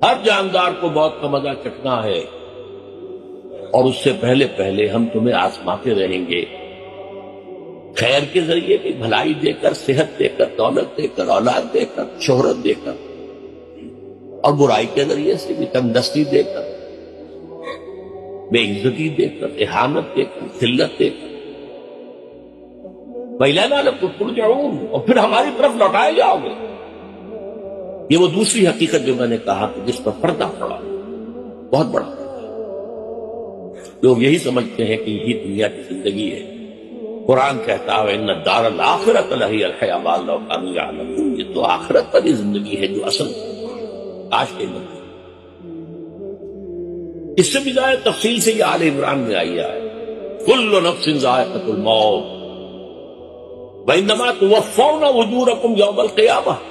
ہر جاندار کو موت کا مزہ چکھنا ہے، اور اس سے پہلے پہلے ہم تمہیں آزماتے رہیں گے، خیر کے ذریعے بھی، بھلائی دے کر، صحت دے کر، دولت دے کر، اولاد دے کر، شہرت دے کر، اور برائی کے ذریعے سے بھی، تنگدستی دے کر، بے عزتی دے کر، اہانت دے کر، ذلت دے کر، وَإِلَيْنَا تُرْجَعُونَ، اور پھر ہماری طرف لوٹائے جاؤ گے۔ یہ وہ دوسری حقیقت جو میں نے کہا کہ جس پر پردہ پڑا، بہت بڑا پردہ۔ لوگ یہی سمجھتے ہیں کہ یہی دنیا کی زندگی ہے۔ قرآن کہتا ہے إِنَّ الدَّارَ الْآخِرَةَ لَهِيَ الْحَيَوَانُ لَوْ كَانُوا يَعْلَمُونَ، یہ تو آخرت والی زندگی ہے جو اصل کاش کے لوگ۔ اس سے بھی زیادہ تفصیل سے یہ آل عمران میں آئی ہے، كُلُّ نَفْسٍ ذَائِقَةُ الْمَوْتِ وَإِنَّمَا تُوَفَّوْنَ أُجُورَكُمْ يَوْمَ الْقِيَامَةِ،